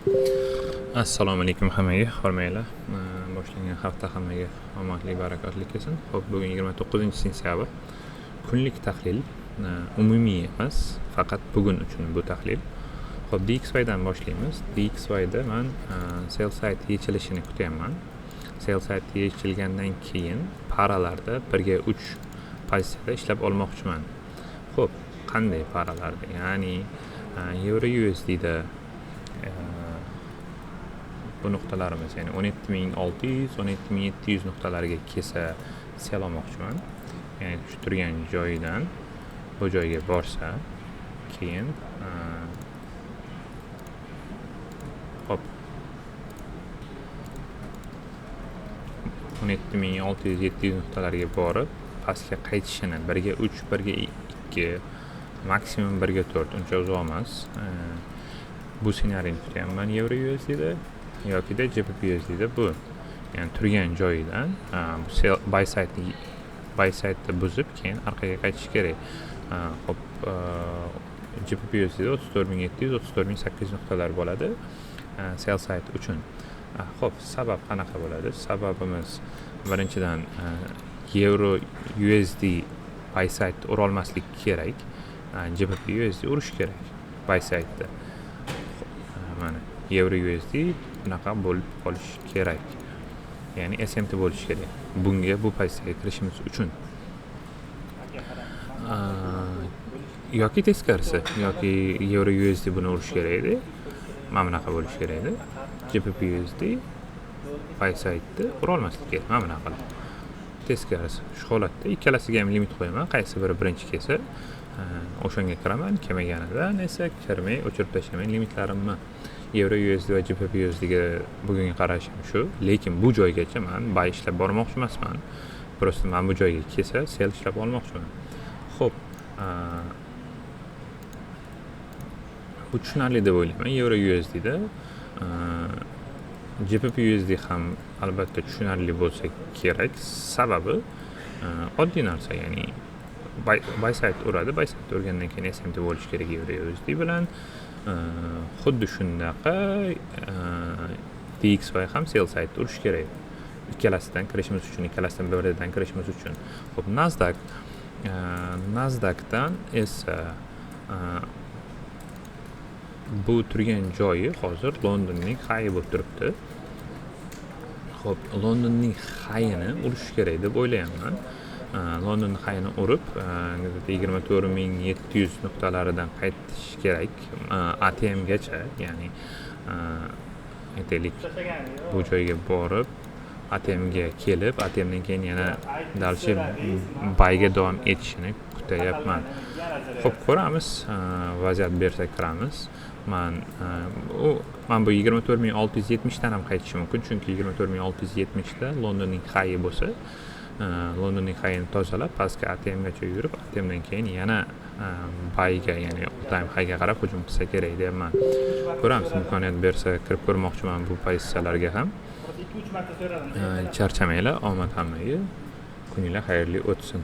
Assalomu alaykum hammaga, hormanglar. Boshlangan hafta hammaga omadli, barakotli kelsin. Xo'p, bugun 29-sentyabr. Kunlik tahlil, umumiy emas, faqat bugun uchun bu tahlil. Xo'p, DXY dan boshlaymiz. DXY da men sell site yechilishini kutyapman. Sell site yechilgandan keyin paralarda 1/3 pozitsiyada ishlab olmoqchiman. Xo'p, qanday paralarda? Ya'ni Euro USD da bu nuqtalarimiz, ya'ni 17600, 17700 nuqtalariga kelsa sell olmoqchiman. Ya'ni shu turgan joyidan bu joyga borsa, keyin hop 17600-700 nuqtalariga borib, pastga qaytishini 1/3, 1/2, maksimum 1/4, uncha uzoq emas. Bu ssenariyni kutyapman Euro USD da yoki da GBP USD da bu. Ya'ni turgan joyidan buy side buzib keyin orqaga qaytish kerak. Hop, GBP USD da 34700, 34800 nuqtalar bo'ladi sell side uchun. Xo'p, sabab qanaqa bo'ladi? Sababimiz birinchidan Euro USD buy side ura olmaslik kerak. GBP USD urish kerak buy side da. Mana Euro USD bunaqa bo'lib qolish kerak. Ya'ni SMT bo'lish kerak. Bunga bu pozitsiyaga kirishimiz uchun. Yoki teskarisi, yoki Euro USD buni urish kerak edi. Mana bunaqa bo'lish kerak edi. GBP USD buy side'da ura olmaslik kerak. Mana bunaqa. Teskarisi. Shu holatda ikkalasiga ham limit qo'yaman. Qaysi biri birinchi kelsa, o'shanga kiraman. Kelmaganidan esa kirmay, o'chirib tashlayman limitlarimni. Euro USD va GBP USD ga bugungi qarashim shu, lekin bu joygacha men buy ishlab bormoqchi emasman. Prosta men bu joyga kelsa sell ishlab olmoqchiman. Xo'p, bu tushunarli deb o'ylayman. Euro USD da GBP USD ham albatta tushunarli bo'lsa kerak. Sababi oddiy narsa, ya'ni buy side uradi, buy side urgandan keyin SMT bo'lish kerak Euro USD bilan. Xuddi shunaqa DXY ham sell side urish kerak. Ikkalasidan kirishimiz uchun, ikkalasidan biridan kirishimiz uchun. Xo'p, Nasdaqdan esa bu turgan joyi hozir Londonning high bo'lib turibdi. Xo'p, Londonning high'ini urish kerak deb o'ylayapman. London high'ini urib 24700 nuqtalaridan qaytish kerak ATM gacha, ya'ni aytaylik bu joyga borib ATM ga kelib, ATM dan keyin yana dalshi buyga davom etishini kutyapman. Xo'p, ko'ramiz, vaziyat bersa kiramiz. Men bu 24670 dan ham qaytishi mumkin, chunki 24670 da Londonning high'i bo'lsa, Londonning high'ini tozalab, pastga ATM gacha yurib, ATM dan keyin yana buyga, ya'ni all-time high'ga qarab hujum qilsa kerak deyapman. Ko'ramiz, imkoniyat bersa kirib ko'rmoqchiman bu pozitsiyalarga ham. Charchamanglar, omad hammaga. Kuninglar xayrli o'tsin.